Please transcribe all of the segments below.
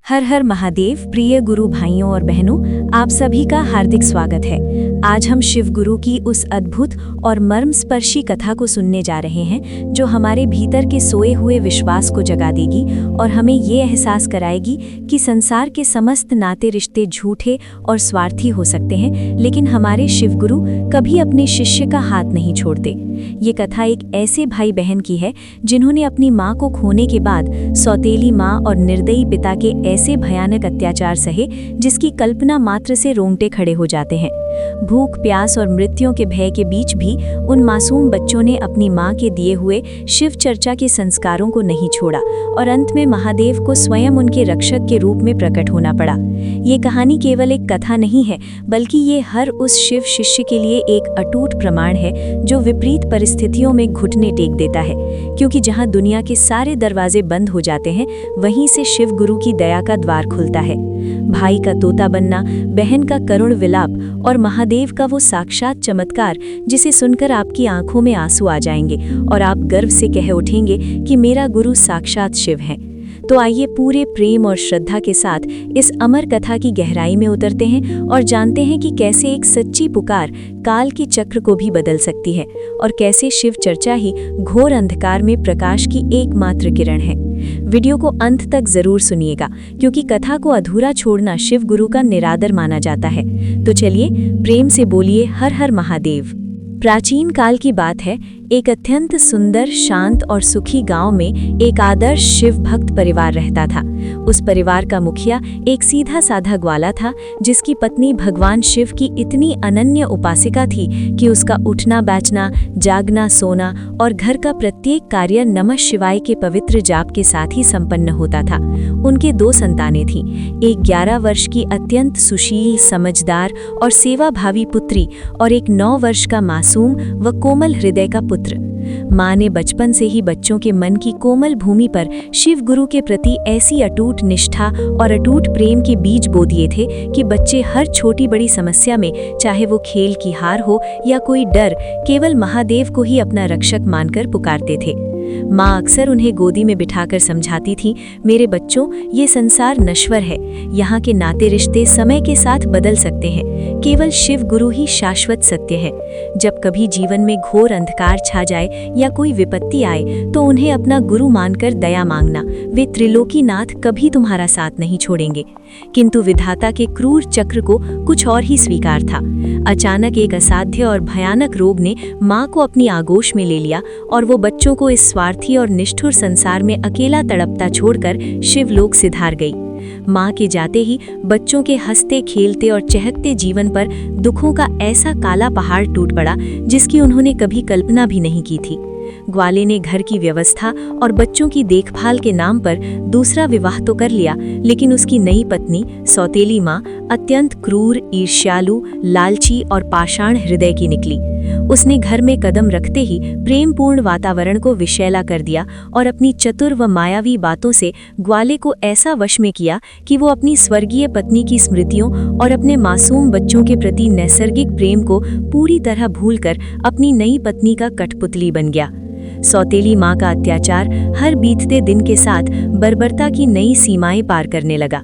हर हर महादेव। प्रिय गुरु भाइयों और बहनों, आप सभी का हार्दिक स्वागत है। आज हम शिव गुरु की उस अद्भुत और मर्मस्पर्शी कथा को सुनने जा रहे हैं जो हमारे भीतर के सोए हुए विश्वास को जगा देगी और हमें ये एहसास कराएगी कि संसार के समस्त नाते रिश्ते झूठे और स्वार्थी हो सकते हैं, लेकिन हमारे शिव गुरु कभी अपने शिष्य का हाथ नहीं छोड़ते। ये कथा एक ऐसे भाई बहन की है जिन्होंने अपनी माँ को खोने के बाद सौतेली माँ और निर्दयी पिता के ऐसे भयानक अत्याचार सहे जिसकी कल्पना मात्र से रोंगटे खड़े हो जाते हैं। भूख, प्यास और मृत्यु के भय के बीच भी उन मासूम बच्चों ने अपनी माँ के दिए हुए शिव चर्चा के संस्कारों को नहीं छोड़ा और अंत में महादेव को स्वयं उनके रक्षक के रूप में प्रकट होना पड़ा। ये कहानी केवल एक कथा नहीं है, बल्कि ये हर उस शिव शिष्य के लिए एक अटूट प्रमाण है जो विपरीत परिस्थितियों में घुटने टेक देता है, क्योंकि जहाँ दुनिया के सारे दरवाजे बंद हो जाते हैं, वहीं से शिव गुरु की दया का द्वार खुलता है। भाई का तोता बनना, बहन का करुण विलाप और महादेव का वो साक्षात चमत्कार जिसे सुनकर आपकी आंखों में आंसू आ जाएंगे और आप गर्व से कह उठेंगे कि मेरा गुरु साक्षात शिव है। तो आइए पूरे प्रेम और श्रद्धा के साथ इस अमर कथा की गहराई में उतरते हैं और जानते हैं कि कैसे एक सच्ची पुकार काल के चक्र को भी बदल सकती है और कैसे शिव चर्चा ही घोर अंधकार में प्रकाश की एकमात्र किरण है। वीडियो को अंत तक जरूर सुनिएगा, क्योंकि कथा को अधूरा छोड़ना शिव गुरु का निरादर माना जाता है। तो चलिए प्रेम से बोलिए हर हर महादेव। प्राचीन काल की बात है। एक अत्यंत सुंदर, शांत और सुखी गांव में एक आदर्श शिव भक्त परिवार रहता था। उस परिवार का मुखिया एक सीधा साधा ग्वाला था, जिसकी पत्नी भगवान शिव की इतनी अनन्य उपासिका थी कि उसका उठना बैठना, जागना सोना और घर का प्रत्येक कार्य नमः शिवाय के पवित्र जाप के साथ ही संपन्न होता था। उनके 2 संतानें थीं, एक 11 वर्ष की अत्यंत सुशील, समझदार और सेवाभावी पुत्री और एक 9 वर्ष का मासूम व कोमल हृदय का पुत्र। माँ ने बचपन से ही बच्चों के मन की कोमल भूमि पर शिव गुरु के प्रति ऐसी अटूट निष्ठा और अटूट प्रेम के बीज बो दिए थे कि बच्चे हर छोटी बड़ी समस्या में, चाहे वो खेल की हार हो या कोई डर, केवल महादेव को ही अपना रक्षक मानकर पुकारते थे। माँ अक्सर उन्हें गोदी में बिठाकर समझाती थी, मेरे बच्चों, ये संसार नश्वर है, यहाँ के नाते रिश्ते समय के साथ बदल सकते हैं, केवल शिव गुरु ही शाश्वत सत्य है। जब कभी जीवन में घोर अंधकार छा जाए या कोई विपत्ति आए तो उन्हें अपना गुरु मानकर दया मांगना, वे त्रिलोकीनाथ कभी तुम्हारा साथ नहीं छोड़ेंगे। किंतु विधाता के क्रूर चक्र को कुछ और ही स्वीकार था। अचानक एक असाध्य और भयानक रोग ने माँ को अपनी आगोश में ले लिया और वो बच्चों को इस स्वार्थी और निष्ठुर संसार में अकेला तड़पता छोड़कर शिवलोक सिधार गई। माँ के जाते ही बच्चों के हंसते खेलते और चहकते जीवन पर दुखों का ऐसा काला पहाड़ टूट पड़ा जिसकी उन्होंने कभी कल्पना भी नहीं की थी। ग्वाले ने घर की व्यवस्था और बच्चों की देखभाल के नाम पर दूसरा विवाह तो कर लिया, लेकिन उसकी नई पत्नी सौतेली माँ अत्यंत क्रूर, ईर्ष्यालु, लालची और पाषाण हृदय की निकली। उसने घर में कदम रखते ही प्रेमपूर्ण वातावरण को विषैला कर दिया और अपनी चतुर व मायावी बातों से ग्वाले को ऐसा वश में किया कि वो अपनी स्वर्गीय पत्नी की स्मृतियों और अपने मासूम बच्चों के प्रति नैसर्गिक प्रेम को पूरी तरह भूलकर अपनी नई पत्नी का कठपुतली बन गया। सौतेली माँ का अत्याचार हर बीतते दिन के साथ बर्बरता की नई सीमाएं पार करने लगा।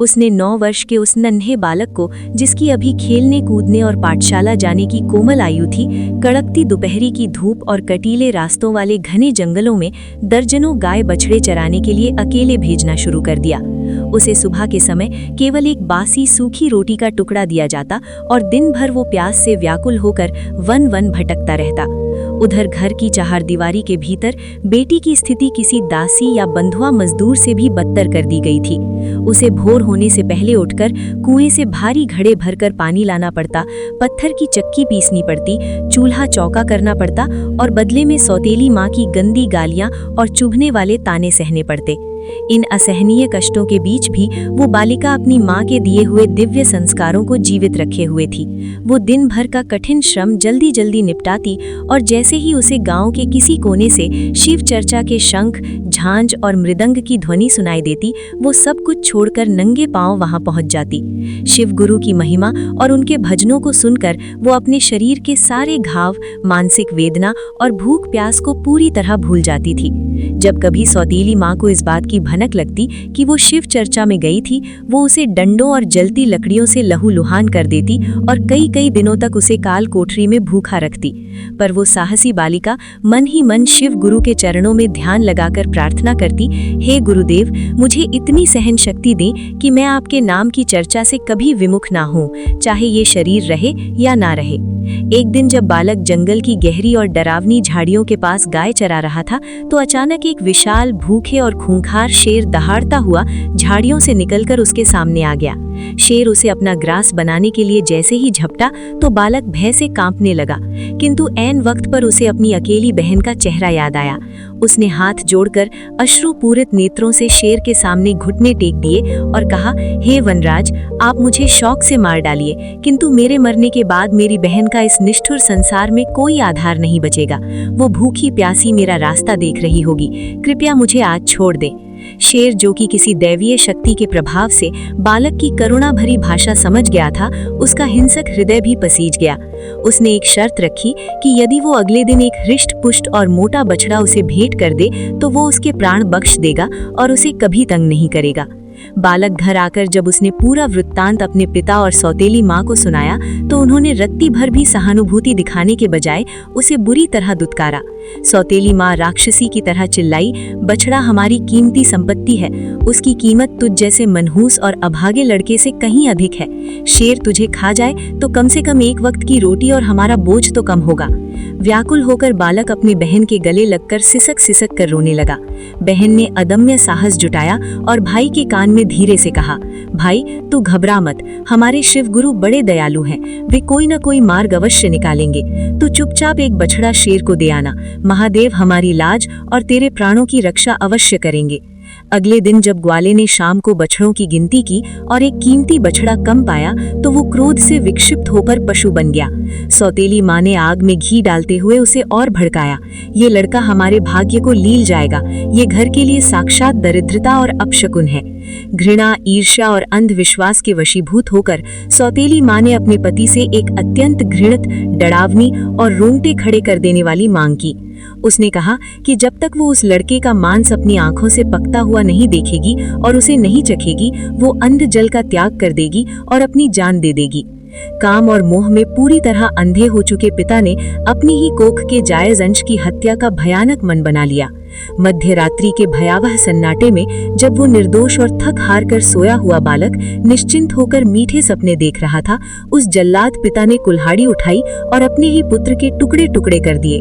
उसने 9 वर्ष के उस नन्हे बालक को, जिसकी अभी खेलने कूदने और पाठशाला जाने की कोमल आयु थी, कड़कती दोपहरी की धूप और कटीले रास्तों वाले घने जंगलों में दर्जनों गाय बछड़े चराने के लिए अकेले भेजना शुरू कर दिया। उसे सुबह के समय केवल एक बासी सूखी रोटी का टुकड़ा दिया जाता और दिन भर वो प्यास से व्याकुल होकर वन भटकता रहता। उधर घर की चारदीवारी के भीतर बेटी की स्थिति किसी दासी या बंधुआ मजदूर से भी बदतर कर दी गई थी। उसे भोर होने से पहले उठकर कुएं से भारी घड़े भरकर पानी लाना पड़ता, पत्थर की चक्की पीसनी पड़ती, चूल्हा चौका करना पड़ता और बदले में सौतेली माँ की गंदी गालियां और चुभने वाले ताने सहने पड़ते। इन असहनीय कष्टों के बीच भी वो बालिका अपनी माँ के दिए हुए दिव्य संस्कारों को जीवित रखे हुए थी। वो दिन भर का कठिन श्रम जल्दी जल्दी निपटाती और जैसे ही उसे गांव के किसी कोने से शिव चर्चा के शंख, झांझ और मृदंग की ध्वनि सुनाई देती, वो सब कुछ छोड़कर नंगे पांव वहां पहुंच जाती। शिव गुरु की महिमा और उनके भजनों को सुनकर वो अपने शरीर के सारे घाव, मानसिक वेदना और भूख प्यास को पूरी तरह भूल जाती थी। जब कभी सौतेली माँ को इस बात की की भनक लगती कि वो शिव चर्चा में गई थी, वो उसे डंडों और जलती लकड़ियों से लहूलुहान कर देती और कई कई दिनों तक उसे काल कोठरी में भूखा रखती। पर वो साहसी बालिका मन ही मन शिव गुरु के चरणों में ध्यान लगाकर प्रार्थना करती, हे गुरुदेव, मुझे इतनी सहन शक्ति दें कि मैं आपके नाम की चर्चा से कभी विमुख ना हूँ, चाहे ये शरीर रहे या ना रहे। एक दिन जब बालक जंगल की गहरी और डरावनी झाड़ियों के पास गाय चरा रहा था, तो अचानक एक विशाल, भूखे और खूंखार शेर दहाड़ता हुआ झाड़ियों से निकलकर उसके सामने आ गया। शेर उसे अपना ग्रास बनाने के लिए जैसे ही झपटा तो बालक भय से कांपने लगा, किंतु ऐन वक्त पर उसे अपनी अकेली बहन का चेहरा याद आया। उसने हाथ जोड़कर अश्रुपूरित नेत्रों से शेर के सामने घुटने टेक दिए और कहा, हे वनराज, आप मुझे शौक से मार डालिए, किंतु मेरे मरने के बाद मेरी बहन का इस निष्ठुर संसार में कोई आधार नहीं बचेगा। वो भूखी प्यासी मेरा रास्ता देख रही होगी, कृपया मुझे आज छोड़ दें। शेर, जो कि किसी दैवीय शक्ति के प्रभाव से बालक की करुणा भरी भाषा समझ गया था, उसका हिंसक हृदय भी पसीज गया। उसने एक शर्त रखी कि यदि वो अगले दिन एक हृष्ट पुष्ट और मोटा बछड़ा उसे भेंट कर दे तो वो उसके प्राण बख्श देगा और उसे कभी तंग नहीं करेगा। बालक घर आकर जब उसने पूरा वृत्तांत अपने पिता और सौतेली माँ को सुनाया तो उन्होंने रत्ती भर भी सहानुभूति दिखाने के बजाय उसे बुरी तरह दुत्कारा। सौतेली माँ राक्षसी की तरह चिल्लाई, बछड़ा हमारी कीमती संपत्ति है, उसकी कीमत तुझ जैसे मनहूस और अभागे लड़के से कहीं अधिक है। शेर तुझे खा जाए तो कम से कम एक वक्त की रोटी और हमारा बोझ तो कम होगा। व्याकुल होकर बालक अपनी बहन के गले लगकर सिसक सिसक कर रोने लगा। बहन ने अदम्य साहस जुटाया और भाई के कान में धीरे से कहा, भाई तू घबरा मत, हमारे शिव गुरु बड़े दयालु हैं, वे कोई न कोई मार्ग अवश्य निकालेंगे। तू चुपचाप एक बछड़ा शेर को दे आना, महादेव हमारी लाज और तेरे प्राणों की रक्षा अवश्य करेंगे। अगले दिन जब ग्वाले ने शाम को बछड़ों की गिनती की और एक कीमती बछड़ा कम पाया तो वो क्रोध से विक्षिप्त होकर पशु बन गया। सौतेली माँ ने आग में घी डालते हुए उसे और भड़काया, ये लड़का हमारे भाग्य को लील जाएगा, ये घर के लिए साक्षात दरिद्रता और अपशकुन है। घृणा, ईर्ष्या और अंधविश्वास के वशीभूत होकर सौतेली माँ ने अपने पति से एक अत्यंत घृणित, डरावनी और रोंगटे खड़े कर देने वाली मांग की। उसने कहा कि जब तक वो उस लड़के का मांस अपनी आंखों से पकता हुआ नहीं देखेगी और उसे नहीं चखेगी, वो अंध जल का त्याग कर देगी और अपनी जान दे देगी। काम और मोह में पूरी तरह अंधे हो चुके पिता ने अपनी ही कोख के जायज अंश की हत्या का भयानक मन बना लिया। मध्य रात्रि के भयावह सन्नाटे में जब वो निर्दोष और थक हार कर सोया हुआ बालक निश्चिंत होकर मीठे सपने देख रहा था, उस जल्लाद पिता ने कुल्हाड़ी उठाई और अपने ही पुत्र के टुकड़े टुकड़े कर दिए।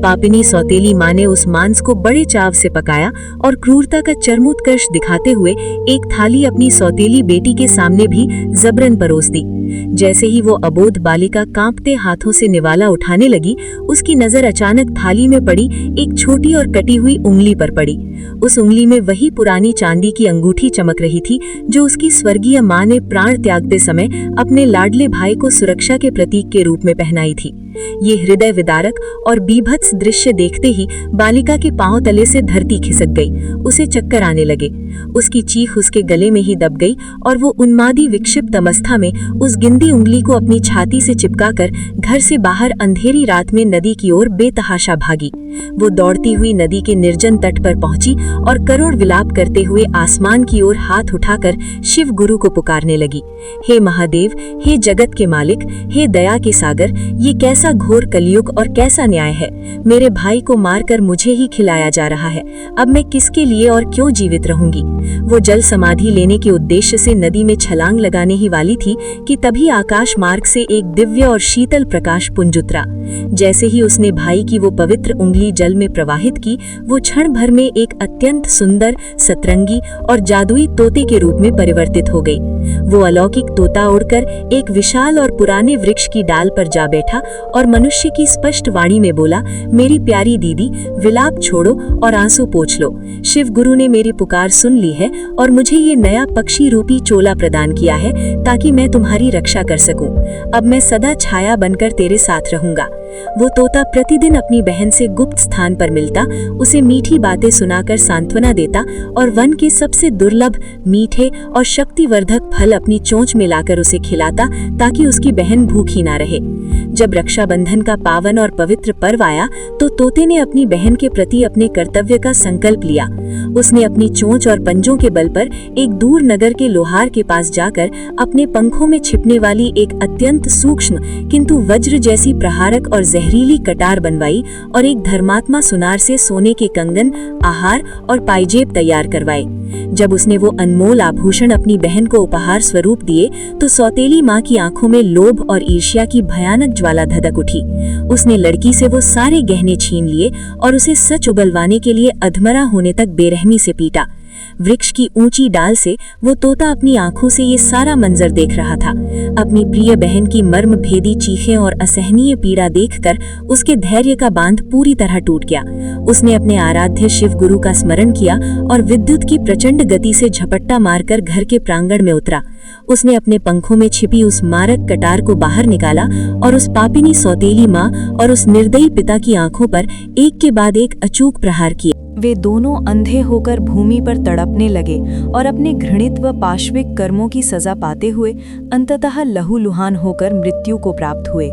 पापिनी सौतेली माँ ने उस मांस को बड़े चाव से पकाया और क्रूरता का चरमोत्कर्ष दिखाते हुए एक थाली अपनी सौतेली बेटी के सामने भी जबरन परोस दी। जैसे ही वो अबोध बालिका कांपते हाथों से निवाला उठाने लगी, उसकी नजर अचानक थाली में पड़ी एक छोटी और कटी हुई उंगली पर पड़ी। उस उंगली में वही पुरानी चांदी की अंगूठी चमक रही थी जो उसकी स्वर्गीय माँ ने प्राण त्यागते समय अपने लाडले भाई को सुरक्षा के प्रतीक के रूप में पहनाई थी। ये हृदय विदारक और बीभत्स दृश्य देखते ही बालिका के पांव तले से धरती खिसक गई। उसे चक्कर आने लगे। उसकी चीख उसके गले में ही दब गई और वो उन्मादी विक्षिप्त अवस्था में उस गिनती उंगली को अपनी छाती से चिपकाकर घर से बाहर अंधेरी रात में नदी की ओर बेतहाशा भागी। वो दौड़ती हुई नदी के निर्जन तट पर पहुंची और करोड़ विलाप करते हुए आसमान की ओर हाथ उठाकर शिव गुरु को पुकारने लगी। हे महादेव, हे जगत के मालिक, हे दया के सागर, ये कैसा घोर कलयुग और कैसा न्याय है। मेरे भाई को मारकर मुझे ही खिलाया जा रहा है। अब मैं किसके लिए और क्यों जीवित रहूंगी। वो जल समाधि लेने के उद्देश्य से नदी में छलांग लगाने ही वाली थी कि तभी आकाश मार्ग से एक दिव्य और शीतल प्रकाश पुंज उतरा। जैसे ही उसने भाई की वो पवित्र उंगली जल में प्रवाहित की, वो क्षण भर में एक अत्यंत सुंदर, सतरंगी और जादुई तोते के रूप में परिवर्तित हो गई। वो अलौकिक तोता उड़कर एक विशाल और पुराने वृक्ष की डाल पर जा बैठा और मनुष्य की स्पष्ट वाणी में बोला, मेरी प्यारी दीदी, विलाप छोड़ो और आंसू पोंछ लो। शिव गुरु ने मेरी पुकार सुन ली है और मुझे ये नया पक्षी रूपी चोला प्रदान किया है ताकि मैं तुम्हारी रक्षा कर सकूं। अब मैं सदा छाया बनकर तेरे साथ रहूंगा। वो तोता प्रतिदिन अपनी बहन से गुप्त स्थान पर मिलता, उसे मीठी बातें सुनाकर सांत्वना देता और वन के सबसे दुर्लभ, मीठे और शक्तिवर्धक फल अपनी चोंच में लाकर उसे खिलाता ताकि उसकी बहन भूखी ना रहे। जब रक्षाबंधन का पावन और पवित्र पर्व आया तो तोते ने अपनी बहन के प्रति अपने कर्तव्य का संकल्प लिया। उसने अपनी चोंच और पंजों के बल पर एक दूर नगर के लोहार के पास जाकर अपने पंखों में छिपने वाली एक अत्यंत सूक्ष्म किंतु वज्र जैसी प्रहारक और जहरीली कटार बनवाई और एक धर्मात्मा सुनार से सोने के कंगन, आहार और पायजेब तैयार करवाए। जब उसने वो अनमोल आभूषण अपनी बहन को उपहार स्वरूप दिए तो सौतेली माँ की आंखों में लोभ और ईर्ष्या की भयानक ज्वाला धधक उठी। उसने लड़की से वो सारे गहने छीन लिए और उसे सच उगलवाने के लिए अधमरा होने तक बेरहमी से पीटा। वृक्ष की ऊंची डाल से वो तोता अपनी आंखों से ये सारा मंजर देख रहा था। अपनी प्रिय बहन की मर्म भेदी चीखें और असहनीय पीड़ा देखकर उसके धैर्य का बांध पूरी तरह टूट गया। उसने अपने आराध्य शिव गुरु का स्मरण किया और विद्युत की प्रचंड गति से झपट्टा मारकर घर के प्रांगण में उतरा। उसने अपने पंखों में छिपी उस मारक कटार को बाहर निकाला और उस पापिनी सौतेली माँ और उस निर्दयी पिता की आंखों पर एक के बाद एक अचूक प्रहार किए। वे दोनों अंधे होकर भूमि पर तड़पने लगे और अपने घृणित व पाशविक कर्मों की सजा पाते हुए अंततः लहूलुहान होकर मृत्यु को प्राप्त हुए।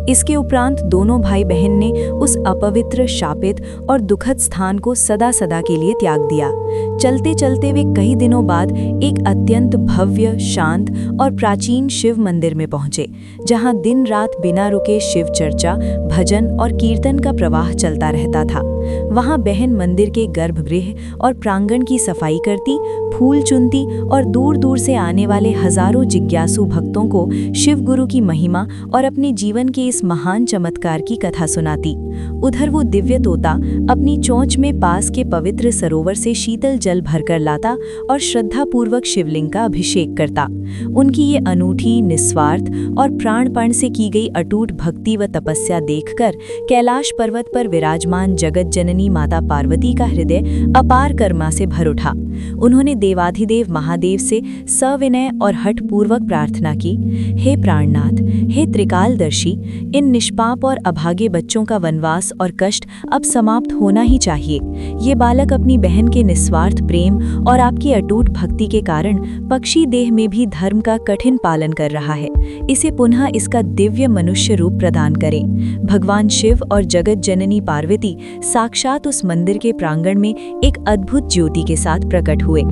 इसके उपरांत दोनों भाई बहन ने उस अपवित्र, शापित और दुखद स्थान को सदा सदा के लिए त्याग दिया। चलते चलते वे कई दिनों बाद एक अत्यंत भव्य, शांत और प्राचीन शिव मंदिर में पहुंचे, जहां दिन रात बिना रुके शिव चर्चा, भजन और कीर्तन का प्रवाह चलता रहता था। वहां बहन मंदिर के गर्भगृह और प्रांगण की सफाई करती, फूल चुनती और दूर दूर से आने वाले हजारों जिज्ञासु भक्तों को शिव गुरु की महिमा और अपने जीवन के इस महान चमत्कार की कथा सुनाती। उधर वो दिव्य तोता अपनी चोंच में पास के पवित्र सरोवर से शीतल जल भरकर लाता और श्रद्धापूर्वक शिवलिंग का अभिषेक करता। उनकी ये अनूठी, निस्वार्थ और प्राणपण से की गई अटूट भक्ति व तपस्या देखकर कैलाश पर्वत पर विराजमान जगत जननी माता पार्वती का हृदय अपार कर्मा से भर उठा। उन्होंने देवाधिदेव महादेव से सविनय और हठपूर्वक प्रार्थना की, हे प्राणनाथ, हे त्रिकालदर्शी, इन निष्पाप और अभागे बच्चों का वनवास और कष्ट अब समाप्त होना ही चाहिए। ये बालक अपनी बहन के निस्वार्थ प्रेम और आपकी अटूट भक्ति के कारण पक्षी देह में भी धर्म का कठिन पालन कर रहा है। इसे पुनः इसका दिव्य मनुष्य रूप प्रदान करें। भगवान शिव और जगत जननी पार्वती साक्षात उस मंदिर के प्रांगण में एक अद्भुत ज्योति के साथ प्रकट हुए।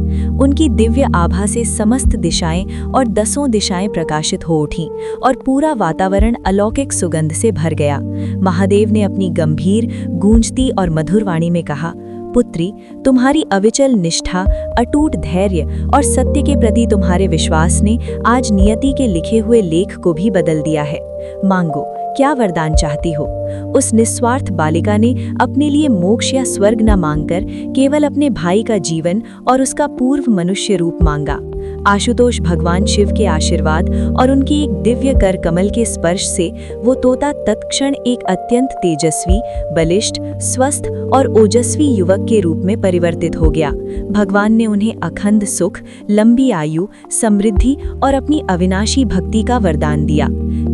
उनकी दिव्य आभा से समस्त दिशाएं और 10 दिशाएं प्रकाशित हो उठीं और पूरा वातावरण अलौकिक सुगंध से भर गया। महादेव ने अपनी गंभीर, गूंजती और मधुर वाणी में कहा, पुत्री, तुम्हारी अविचल निष्ठा, अटूट धैर्य और सत्य के प्रति तुम्हारे विश्वास ने आज नियति के लिखे हुए लेख को भी बदल दिया है। मांगो, क्या वरदान चाहती हो? उस निस्वार्थ बालिका ने अपने लिए मोक्ष या स्वर्ग न मांगकर केवल अपने भाई का जीवन और उसका पूर्व मनुष्य रूप मांगा। आशुतोष भगवान शिव के आशीर्वाद और उनकी एक दिव्य कर कमल के स्पर्श से वो तोता तत्क्षण एक अत्यंत तेजस्वी, बलिष्ठ, स्वस्थ और ओजस्वी युवक के रूप में परिवर्तित हो गया। भगवान ने उन्हें अखंड सुख, लंबी आयु, समृद्धि और अपनी अविनाशी भक्ति का वरदान दिया।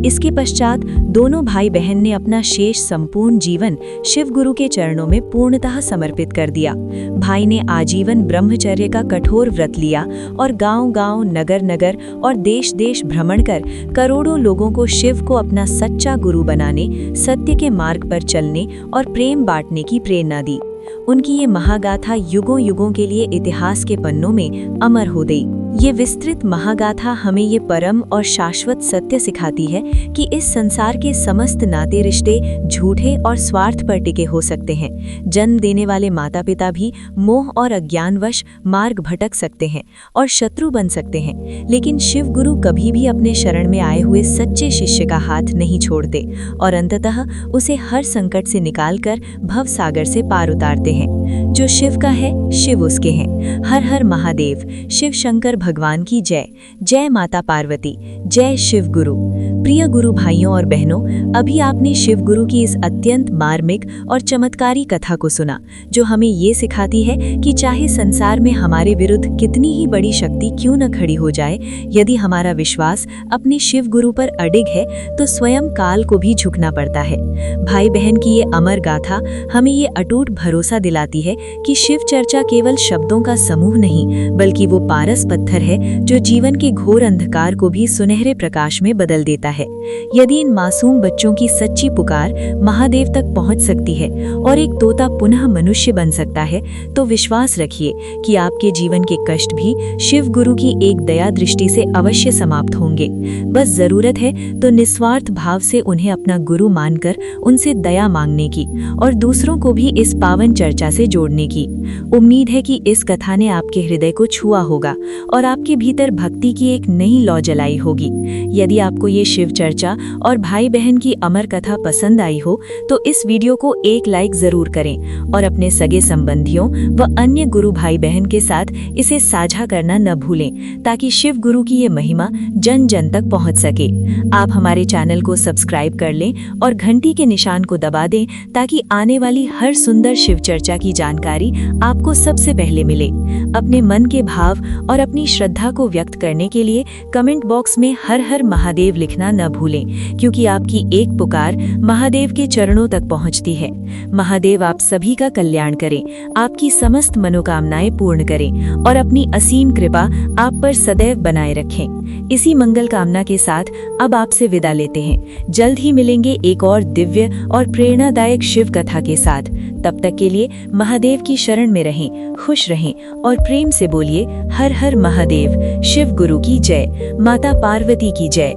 इसके पश्चात दोनों भाई बहन ने अपना शेष संपूर्ण जीवन शिव गुरु के चरणों में पूर्णतः समर्पित कर दिया। भाई ने आजीवन ब्रह्मचर्य का कठोर व्रत लिया और गांव-गांव, नगर-नगर और देश-देश भ्रमण कर करोड़ों लोगों को शिव को अपना सच्चा गुरु बनाने, सत्य के मार्ग पर चलने और प्रेम बांटने की प्रेरणा दी। उनकी ये महागाथा युगों युगों के लिए इतिहास के पन्नों में अमर हो गई। ये विस्तृत महागाथा हमें ये परम और शाश्वत सत्य सिखाती है कि इस संसार के समस्त नाते रिश्ते झूठे और स्वार्थ पर टिके हो सकते हैं। जन्म देने वाले माता पिता भी मोह और अज्ञानवश मार्ग भटक सकते हैं और शत्रु बन सकते हैं, लेकिन शिव गुरु कभी भी अपने शरण में आए हुए सच्चे शिष्य का हाथ नहीं छोड़ते और अंततः उसे हर संकट से निकालकर भव सागर से पार उतारते हैं। जो शिव का है, शिव उसके हैं। हर हर महादेव। शिव शंकर भगवान की जय। जय माता पार्वती। जय शिव गुरु। प्रिय गुरु भाइयों और बहनों, अभी आपने शिव गुरु की इस अत्यंत मार्मिक और चमत्कारी कथा को सुना, जो हमें ये सिखाती है कि चाहे संसार में हमारे विरुद्ध कितनी ही बड़ी शक्ति क्यों न खड़ी हो जाए, यदि हमारा विश्वास अपने शिव गुरु पर अडिग है तो स्वयं काल को भी झुकना पड़ता है। भाई बहन की ये अमर गाथा हमें ये अटूट भरोसा दिलाती है कि शिव चर्चा केवल शब्दों का समूह नहीं, बल्कि वो पारस पत्थर है जो जीवन के घोर अंधकार को भी सुनहरे प्रकाश में बदल देता है। यदि इन मासूम बच्चों की सच्ची पुकार महादेव तक पहुंच सकती है और एक तोता पुनः मनुष्य बन सकता है, तो विश्वास रखिए कि आपके जीवन के कष्ट भी शिव गुरु की एक दया दृष्टि से अवश्य समाप्त होंगे। बस जरूरत है तो निस्वार्थ भाव से उन्हें अपना गुरु मानकर उनसे दया मांगने की और दूसरों को भी इस पावन चर्चा से जोड़ने की। उम्मीद है कि इस कथा ने आपके हृदय को छुआ होगा और आपके भीतर भक्ति की एक नई लौ जलाई होगी। यदि आपको ये शिव चर्चा और भाई बहन की अमर कथा पसंद आई हो तो इस वीडियो को एक लाइक जरूर करें और अपने सगे संबंधियों व अन्य गुरु भाई बहन के साथ इसे साझा करना न भूलें, ताकि शिव गुरु की ये महिमा जन जन तक पहुंच सके। आप हमारे चैनल को सब्सक्राइब कर लें और घंटी के निशान को दबा दें, ताकि आने वाली हर सुंदर शिव चर्चा की जानकारी आपको सबसे पहले मिले। अपने मन के भाव और अपनी श्रद्धा को व्यक्त करने के लिए कमेंट बॉक्स में हर हर महादेव लिखना न भूलें, क्योंकि आपकी एक पुकार महादेव के चरणों तक पहुंचती है। महादेव आप सभी का कल्याण करें, आपकी समस्त मनोकामनाएं पूर्ण करें और अपनी असीम कृपा आप पर सदैव बनाए रखें। इसी मंगल कामना के साथ अब आपसे विदा लेते हैं। जल्द ही मिलेंगे एक और दिव्य और प्रेरणादायक शिव कथा के साथ। तब तक के लिए महादेव की शरण में रहें, खुश रहें और प्रेम से बोलिए हर हर महादेव। शिव गुरु की जय, माता पार्वती की जय।